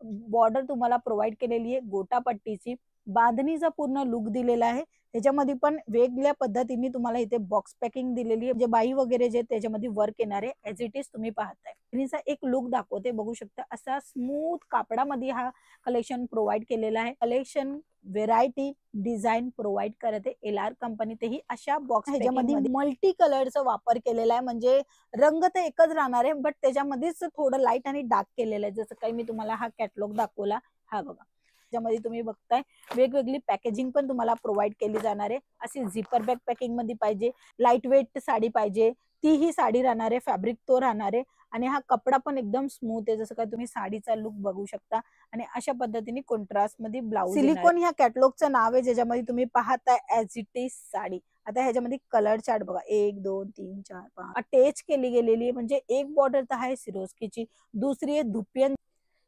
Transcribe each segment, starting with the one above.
Border तुम्हाला provide केलेली आहे गोटा पट्टीची, बांधणीचा पूर्ण लुक दिलेला आहे। त्याच्यामध्ये पण वेगळ्या पद्धतीने तुम्हाला इथे बॉक्स पॅकिंग दिलेली आहे, म्हणजे बाई वगैरे जे त्याच्यामध्ये वर्क येणार आहे ॲज इट इज तुम्ही पाहताय। बांधणीचा एक लुक दाखवते, बघू शकता असा स्मूथ कापडामध्ये हा कलेक्शन प्रोव्हाइड केलेला आहे। कलेक्शन व्हेरायटी डिझाइन प्रोव्हाइड करते LR कंपनी, तेही अशा बॉक्स ह्याच्यामध्ये मल्टी कलरचा वापर केलेला आहे, म्हणजे रंग तर एकच राहणार आहे बट त्याच्यामध्येच थोडं लाईट आणि डार्क केलेलं आहे। जसं काही मी तुम्हाला हा कॅटलॉग दाखवला, हा बघा त्याच्यामध्ये तुम्ही बघताय वेगवेगळी पॅकेजिंग पण तुम्हाला प्रोव्हाइड केली जाणार आहे। अशी झिपर बॅग पॅकिंग मध्ये पाहिजे, लाईट वेट साडी पाहिजे, तीही साडी राहणार आहे, फॅब्रिक तो राहणार आहे आणि हा कपडा पण एकदम स्मूथ आहे, जसं काय तुम्ही साडीचा लुक बघू शकता। आणि अशा पद्धतीने कॉन्ट्रास्ट मध्ये ब्लाउज सिलिकॉन ह्या कॅटलॉगचं नाव आहे, ज्याच्यामध्ये तुम्ही पाहताय ॲज इट इज साडी। आता ह्याच्यामध्ये कलर चार्ट बघा, 1 2 3 4 5 अटॅच केली गेलेली आहे, म्हणजे एक बॉर्डर तर आहे सिरोस्कीची, दुसरी आहे धुपियन।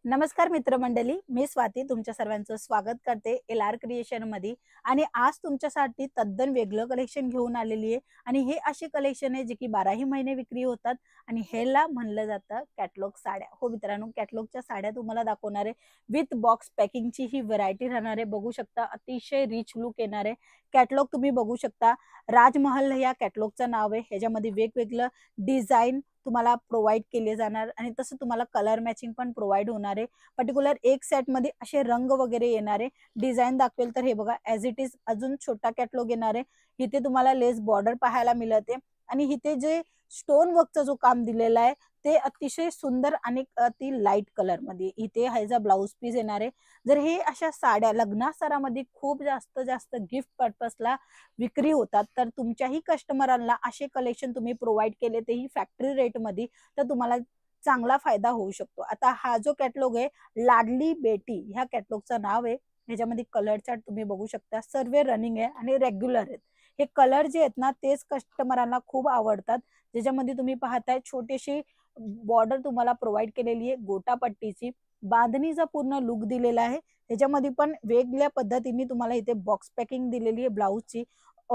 नमस्कार मित्रमंडळी, मी स्वाती तुमच्या सर्वांचं स्वागत करते LR क्रिएशन मध्ये। आणि आज तुमच्यासाठी तद्दन वेगळं कलेक्शन घेऊन आलेली आहे, आणि हे असे कलेक्शन आहे जे की 12ही महिने विक्री होतात, आणि ह्याला म्हणलं जातं कॅटलॉग साड्या। हो मित्रांनो, कॅटलॉगच्या साड्या तुम्हाला दाखवणार आहे, विथ बॉक्स पॅकिंगची ही व्हरायटी राहणार आहे। बघू शकता अतिशय रिच लुक येणार आहे। कॅटलॉग तुम्ही बघू शकता, राजमहल या कॅटलॉगचं नाव आहे। ह्याच्यामध्ये वेगवेगळं डिझाईन तुम्हाला प्रोव्हाइड केले जाणार, आणि तसं तुम्हाला कलर मॅचिंग पण प्रोव्हाइड होणार आहे। पर्टिक्युलर एक सेट मध्ये असे रंग वगैरे येणार आहे। डिझाईन दाखवेल तर हे बघा ॲज इट इज अजून छोटा कॅटलॉग येणार आहे। इथे तुम्हाला लेस बॉर्डर पाहायला मिळते, आणि इथे जे स्टोन वर्कचा जो काम दिलेला आहे ते अतिशय सुंदर आणि अति लाईट कलर मध्ये इथे ह्याचा ब्लाउज पीस येणार आहे। जर हे अशा साड्या लग्नासरामध्ये खूप जास्त जास्त गिफ्ट पर्पजला विक्री होतात, तर तुमच्याही कस्टमरांना असे कलेक्शन तुम्ही प्रोव्हाइड केले, तेही फॅक्टरी रेट मध्ये, तर तुम्हाला चांगला फायदा होऊ शकतो। आता हा जो कॅटलॉग आहे लाडली बेटी ह्या कॅटलॉगचं नाव आहे। ह्याच्यामध्ये कलर चार्ट तुम्ही बघू शकता, सर्व रनिंग आहे आणि रेग्युलर आहेत। हे कलर जे आहेत ना तेच कस्टमरांना खूप आवडतात। ज्याच्यामध्ये तुम्ही पाहताय छोटीशी बॉर्डर तुम्हाला प्रोव्हाइड केलेली आहे गोटा पट्टीची, बांधणीचा पूर्ण लुक दिलेला आहे। त्याच्यामध्ये पण वेगळ्या पद्धतीने तुम्हाला इथे बॉक्स पॅकिंग दिलेली आहे ब्लाउजची।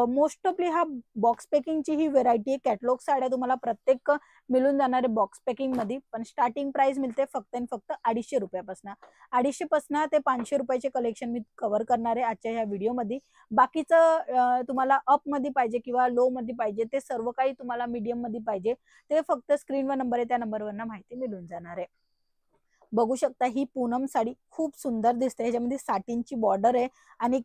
मोस्ट ऑफली हा बॉक्स पॅकिंगची ही व्हरायटी आहे। कॅटलॉग साड्या तुम्हाला प्रत्येक मिळून जाणारे बॉक्स पॅकिंग मध्ये, पण स्टार्टिंग प्राइस मिळते फक्त आणि फक्त 250 रुपयापासून। 250 पासून ते 500 रुपयाचे कलेक्शन मी कव्हर करणार आहे आजच्या ह्या व्हिडिओमध्ये। बाकीचं तुम्हाला अप मध्ये पाहिजे किंवा लो मध्ये पाहिजे, ते सर्व काही तुम्हाला मीडियम मध्ये पाहिजे, ते फक्त स्क्रीनवर नंबर आहे त्या नंबरवरनं माहिती मिळून जाणार आहे। बघू शकता ही पूनम साडी खूप सुंदर दिसते। ह्याच्यामध्ये साटिनची बॉर्डर आहे, आणि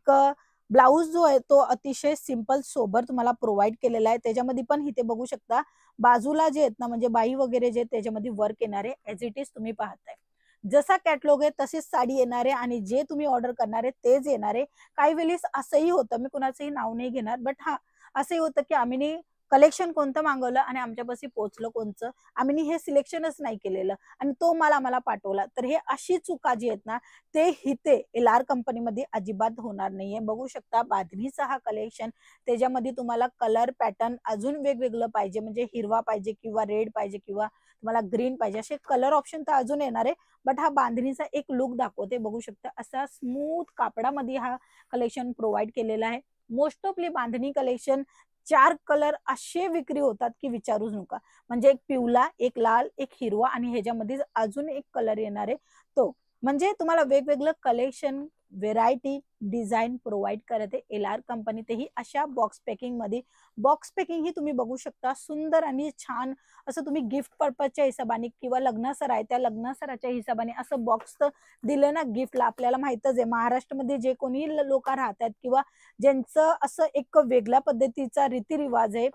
ब्लाउज जो आहे तो अतिशय सिंपल सोबर तुम्हाला प्रोव्हाइड केलेला आहे। त्याच्यामध्ये पण इथे बघू शकता बाजूला जे आहेत ना, म्हणजे बाई वगैरे जे त्याच्यामध्ये वर्क येणार आहे ॲज इट इज तुम्ही पाहताय। जसा कॅटलॉग आहे तशीच साडी येणार आहे, आणि जे तुम्ही ऑर्डर करणार आहे तेच येणार आहे। काही वेळेस असंही होतं, मी कुणाचंही नाव नाही घेणार, बट हा असंही होतं की आम्ही कलेक्शन कोणतं मागवलं आणि आमच्यापाशी पोहोचलं कोणचं, आम्ही हे सिलेक्शनच नाही केलेलं आणि तो माल आम्हाला पाठवला, तर हे अशी चुका जी आहेत ना ते इथे LR कंपनीमध्ये अजिबात होणार नाहीये। बघू शकता बांधणीचा हा कलेक्शन, त्याच्यामध्ये तुम्हाला कलर पॅटर्न अजून वेगवेगळं पाहिजे, म्हणजे हिरवा पाहिजे किंवा रेड पाहिजे किंवा तुम्हाला ग्रीन पाहिजे, असे कलर ऑप्शन तर अजून येणार आहे। बट हा बांधणीचा एक लुक दाखवते, बघू शकता असा स्मूथ कापडामध्ये हा कलेक्शन प्रोव्हाइड केलेला आहे। मोस्ट ऑफली बांधणी कलेक्शन 4 कलर असे विक्री होतात की विचारूच नका, म्हणजे एक पिवळा, एक लाल, एक हिरवा, आणि ह्याच्यामध्ये अजून एक कलर येणार आहे तो, म्हणजे तुम्हाला वेगवेगळं कलेक्शन व्हेरायटी डिझाइन प्रोव्हाइड करते LR कंपनी, तेही अशा बॉक्स पॅकिंग मध्ये। बॉक्स पॅकिंग ही तुम्ही बघू शकता सुंदर आणि छान असं तुम्ही गिफ्ट पर्पजच्या हिशोबाने किंवा लग्नासर आहे त्या लग्नासराच्या हिशोबाने असं बॉक्स दिलं ना गिफ्टला। आपल्याला माहितच आहे महाराष्ट्रामध्ये जे कोणी लोक राहतात किंवा ज्यांचं असं एक वेगळ्या पद्धतीचा रीतिरिवाज आहे,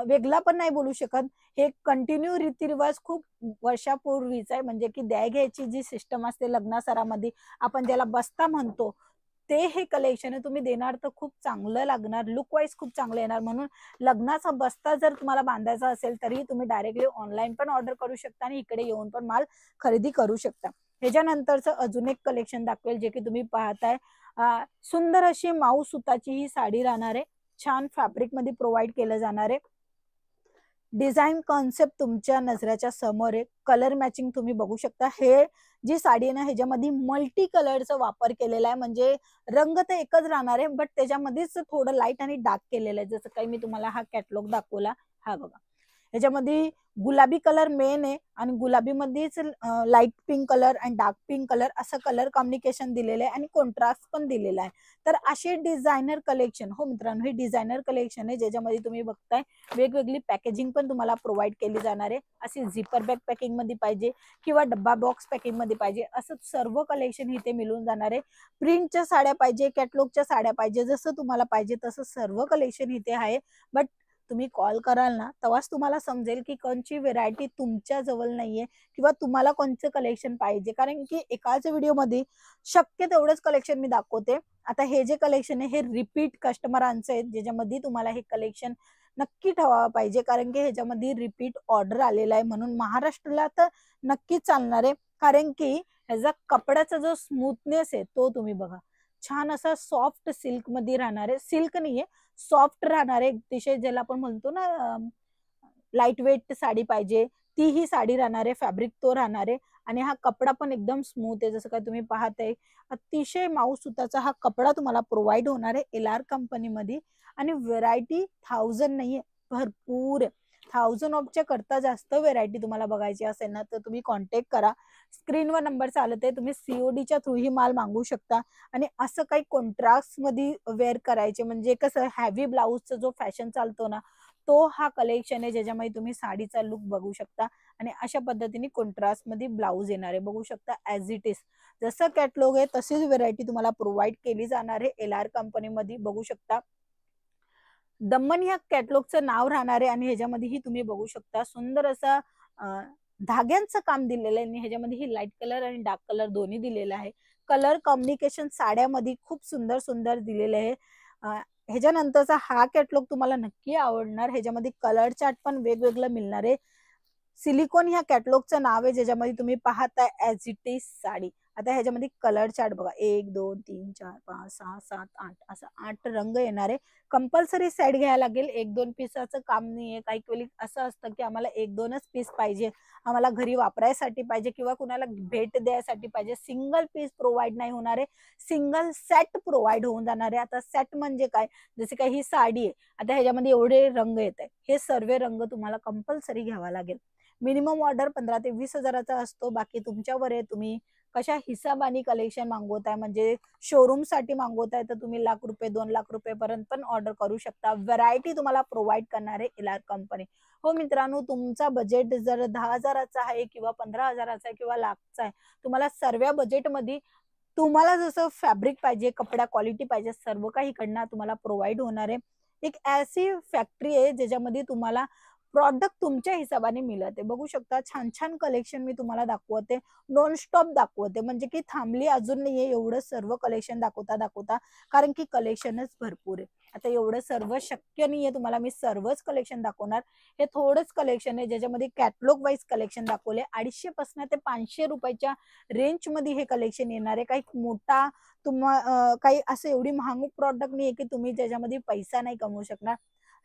वेगळा पण नाही बोलू शकत, हे कंटिन्यू रीतिरिवाज खूप वर्षापूर्वीचा आहे, म्हणजे की द्या घ्यायची जी सिस्टम असते लग्नासरामध्ये, आपण ज्याला बस्ता म्हणतो, ते हे कलेक्शन आहे तुम्ही देणार तर खूप चांगलं लागणार, लुक वाईज खूप चांगलं येणार। म्हणून लग्नाचा बस्ता जर तुम्हाला बांधायचा असेल तरी तुम्ही डायरेक्टली ऑनलाईन पण ऑर्डर करू शकता आणि इकडे येऊन पण माल खरेदी करू शकता। ह्याच्यानंतरचं अजून एक कलेक्शन दाखवेल जे की तुम्ही पाहताय, सुंदर अशी माऊ सुताची ही साडी राहणार आहे, छान फॅब्रिक मध्ये प्रोव्हाइड केलं जाणार आहे। डिझाइन कॉन्सेप्ट तुमच्या नजरेच्या समोर आहे, कलर मॅचिंग तुम्ही बघू शकता। हे जी साडी आहे ना ह्याच्यामध्ये मल्टी कलरचा वापर केलेला आहे, म्हणजे रंग तर एकच राहणार आहे बट त्याच्यामध्येच थोडं लाईट आणि डार्क केलेलं आहे। जसं काही मी तुम्हाला हा कॅटलॉग दाखवला, हा बघा ह्याच्यामध्ये गुलाबी कलर मेन आहे आणि गुलाबी मध्येच लाईट पिंक कलर आणि डार्क पिंक कलर असं कलर कॉम्बिनेशन दिलेलं आहे आणि कॉन्ट्रास्ट पण दिलेला आहे. तर असे डिझायनर कलेक्शन, हो मित्रांनो, हे डिझायनर कलेक्शन आहे ज्याच्यामध्ये तुम्ही बघताय वेगवेगळी पॅकेजिंग पण तुम्हाला प्रोव्हाइड केली जाणार आहे. अशी झिपर बॅग पॅकिंग मध्ये पाहिजे किंवा डब्बा बॉक्स पॅकिंग मध्ये पाहिजे असं सर्व कलेक्शन इथे मिळून जाणार आहे. प्रिंटच्या साड्या पाहिजे, कॅटलॉगच्या साड्या पाहिजे, जसं तुम्हाला पाहिजे तसं सर्व कलेक्शन इथे आहे. बट तुम्ही कॉल कराल ना तेव्हाच तुम्हाला समजेल की कोणची व्हेरायटी तुमच्या जवळ नाहीये किंवा तुम्हाला कोणचं कलेक्शन पाहिजे, कारण की एकाच व्हिडिओमध्ये शक्य तेवढंच कलेक्शन मी दाखवते. आता हे जे कलेक्शन आहे हे रिपीट कस्टमरांचं आहे, ज्याच्यामध्ये तुम्हाला हे कलेक्शन नक्की ठेवावं पाहिजे, कारण की ह्याच्यामध्ये रिपीट ऑर्डर आलेला आहे म्हणून महाराष्ट्राला तर नक्कीच चालणार आहे. कारण की ह्याचा कपड्याचा जो स्मूथनेस आहे तो तुम्ही बघा, छान असा सॉफ्ट सिल्क मध्ये राहणार आहे, सिल्क नाहीये सॉफ्ट राहणार आहे अतिशय, ज्याला आपण म्हणतो ना लाईट वेट साडी पाहिजे ती ही साडी राहणार आहे, फॅब्रिक तो राहणार आहे आणि हा कपडा पण एकदम स्मूथ आहे. जसं काय तुम्ही पाहताय अतिशय माऊ सुताचा हा कपडा तुम्हाला प्रोव्हाइड होणार आहे LR कंपनीमध्ये आणि व्हेरायटी 1000 नाहीये, भरपूर 1000 ऑफच्या करता जास्त व्हेरायटी तुम्हाला बघायची असेल ना तर तुम्ही कॉन्टॅक्ट करा. स्क्रीनवर नंबर चालत आहे, तुम्ही CODच्या थ्रू ही माल मागवू शकता. आणि असं काही कॉन्ट्रास्ट मध्ये वेअर करायचे म्हणजे कसं हॅवी ब्लाऊजचा जो फॅशन चालतो ना तो हा कलेक्शन आहे ज्याच्यामध्ये तुम्ही साडीचा लुक बघू शकता आणि अशा पद्धतीने कॉन्ट्रास्ट मध्ये ब्लाऊज येणार आहे, बघू शकता ऍज इट इज जसं कॅटलॉग आहे तशीच व्हेरायटी तुम्हाला प्रोव्हाइड केली जाणार आहे LR कंपनीमध्ये. बघू शकता दमन ह्या कॅटलॉगचं नाव राहणार आहे आणि ह्याच्यामध्येही तुम्ही बघू शकता सुंदर असा धाग्यांचं काम दिलेलं आहे आणि ह्याच्यामध्ये ही लाईट कलर आणि डार्क कलर दोन्ही दिलेला आहे. कलर कॉम्बिनेशन साड्यामध्ये खूप सुंदर सुंदर दिलेले आहे. ह्याच्यानंतरचा हा कॅटलॉग तुम्हाला नक्की आवडणार, ह्याच्यामध्ये कलर चार्ट पण वेगवेगळं मिळणार आहे. सिलिकॉन ह्या कॅटलॉगचं नाव आहे ज्याच्यामध्ये तुम्ही पाहताय ऍज इट इज साडी. आता ह्याच्यामध्ये कलर चार्ट बघा 1 2 3 4 5 6 7 8 असं 8 रंग येणार आहे. कंपल्सरी सेट घ्यायला लागेल, 1-2 पीसाचं काम नाहीये. काही वेळी असं असतं की आम्हाला 1-2च पीस पाहिजे, आम्हाला घरी वापरायसाठी पाहिजे किंवा कुणाला भेट द्यायसाठी पाहिजे, सिंगल पीस प्रोव्हाइड नाही होणार आहे, सिंगल सेट प्रोव्हाइड होऊन जाणार आहे. आता सेट म्हणजे काय, जसे काही ही साडी आहे, आता ह्याच्यामध्ये एवढे रंग येत आहे, हे सर्व रंग तुम्हाला कंपल्सरी घ्यावा लागेल. मिनिमम ऑर्डर 15 ते 20 हजाराचा असतो, बाकी तुमच्यावर आहे तुम्ही कशा हिसाबाने कलेक्शन मागवताय. म्हणजे शोरूम साठी मागवताय तर तुम्ही लाख रुपये 2 लाख रुपये पर्यंत पण ऑर्डर करू शकता. व्हरायटी तुम्हाला प्रोव्हाइड करणार आहे LR कंपनी. हो मित्रांनो, तुमचा बजेट जर 10,000चा आहे किंवा 15,000चा आहे किंवा लाखचा आहे, तुम्हाला सर्व बजेटमध्ये तुम्हाला जसं फॅब्रिक पाहिजे, कपडा क्वालिटी पाहिजे, सर्व काही इकडनं तुम्हाला प्रोव्हाइड होणार आहे. एक ऐसी फॅक्टरी आहे ज्याच्यामध्ये तुम्हाला प्रॉडक्ट तुमच्या हिसाबाने मिळत आहे. बघू शकता छान छान कलेक्शन मी तुम्हाला दाखवते, नॉन स्टॉप दाखवते, म्हणजे की थांबली अजून नाहीये, एवढं सर्व कलेक्शन दाखवता दाखवता, कारण की कलेक्शनच भरपूर आहे. आता एवढं सर्व शक्य नाहीये तुम्हाला मी सर्वच कलेक्शन दाखवणार, हे थोडंच कलेक्शन आहे ज्याच्यामध्ये कॅटलॉग वाईज कलेक्शन दाखवले. 250 पासून ते 500 रुपयाच्या रेंज मध्ये हे कलेक्शन येणार आहे. काही मोठा काही असं एवढी महाग प्रॉडक्ट नाहीये की तुम्ही त्याच्यामध्ये पैसा नाही कमवू शकणार.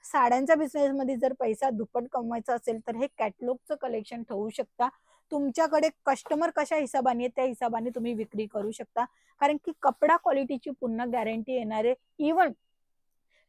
साड्यांच्या बिझनेस मध्ये जर पैसा दुप्पट कमवायचा असेल तर हे कॅटलॉगचं कलेक्शन ठेवू शकता. तुमच्याकडे कस्टमर कशा हिसाबाने त्या हिसाबाने तुम्ही विक्री करू शकता, कारण की कपडा क्वालिटीची पूर्ण गॅरंटी येणार आहे. इवन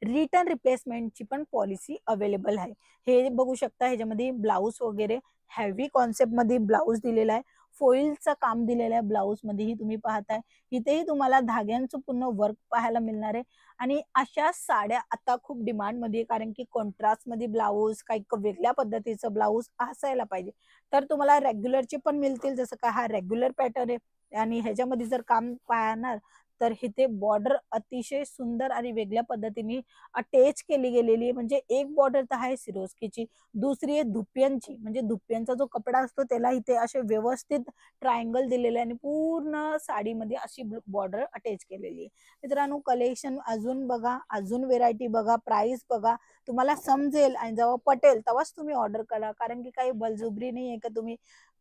रिटर्न रिप्लेसमेंटची पण पॉलिसी अवेलेबल आहे. हे बघू शकता ह्याच्यामध्ये ब्लाऊज वगैरे हेवी कॉन्सेप्ट मध्ये ब्लाऊज दिलेला आहे, फोइलचं काम दिलेलं आहे ब्लाऊज मध्येही तुम्ही पाहताय. इथेही तुम्हाला धाग्यांचं पूर्ण वर्क पाहायला मिळणार आहे आणि अशा साड्या आता खूप डिमांड मध्ये, कारण की कॉन्ट्रास्ट मध्ये ब्लाऊज, काही वेगळ्या पद्धतीचं ब्लाऊज असायला पाहिजे. तर तुम्हाला रेग्युलरचे पण मिळतील, जसं का हा रेग्युलर पॅटर्न आहे आणि ह्याच्यामध्ये जर काम पाहणार तर इथे बॉर्डर अतिशय सुंदर आणि वेगळ्या पद्धतीने अटॅच केली गेलेली आहे. म्हणजे एक बॉर्डर तर आहे सिरोस्कीची, दुसरी आहे धुप्यांची, म्हणजे धुप्यांचा जो कपडा असतो त्याला इथे असे व्यवस्थित ट्रायंगल दिलेले आणि पूर्ण साडीमध्ये अशी बॉर्डर अटॅच केलेली आहे. मित्रांनो, कलेक्शन अजून बघा, अजून व्हेरायटी बघा, प्राइस बघा, तुम्हाला समजेल आणि जेव्हा पटेल तेव्हाच तुम्ही ऑर्डर करा, कारण की काही बलजुबरी नाही आहे का तुम्ही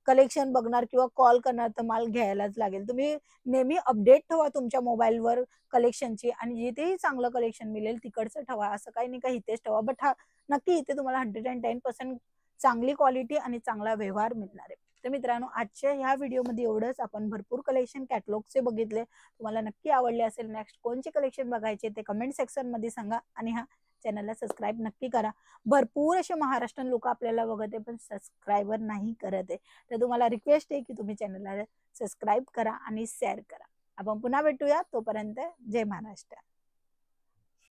कलेक्शन बघणार किंवा कॉल करणार तर माल घ्यायलाच लागेल. तुम्ही नेहमी अपडेट ठेवा तुमच्या मोबाईलवर कलेक्शनची आणि जिथेही चांगलं कलेक्शन मिळेल तिकडचं ठेवा, असं काही नाही का इथेच ठेवा. बट हा नक्की इथे तुम्हाला 110% चांगली क्वालिटी आणि चांगला व्यवहार मिळणार आहे. तर मित्रांनो, आजच्या ह्या व्हिडिओमध्ये एवढंच. आपण भरपूर कलेक्शन कॅटलॉगचे बघितले. तुम्हाला नक्की आवडले असेल. नेक्स्ट कोणचे कलेक्शन बघायचे ते कमेंट सेक्शन मध्ये सांगा आणि हा चॅनलला सबस्क्राईब नक्की करा. भरपूर असे महाराष्ट्रीयन लोक आपल्याला बघत आहे पण सबस्क्रायबर नाही करत आहे. तर तुम्हाला रिक्वेस्ट आहे की तुम्ही चॅनलला सबस्क्राईब करा आणि शेअर करा. आपण पुन्हा भेटूया. तोपर्यंत जय महाराष्ट्र.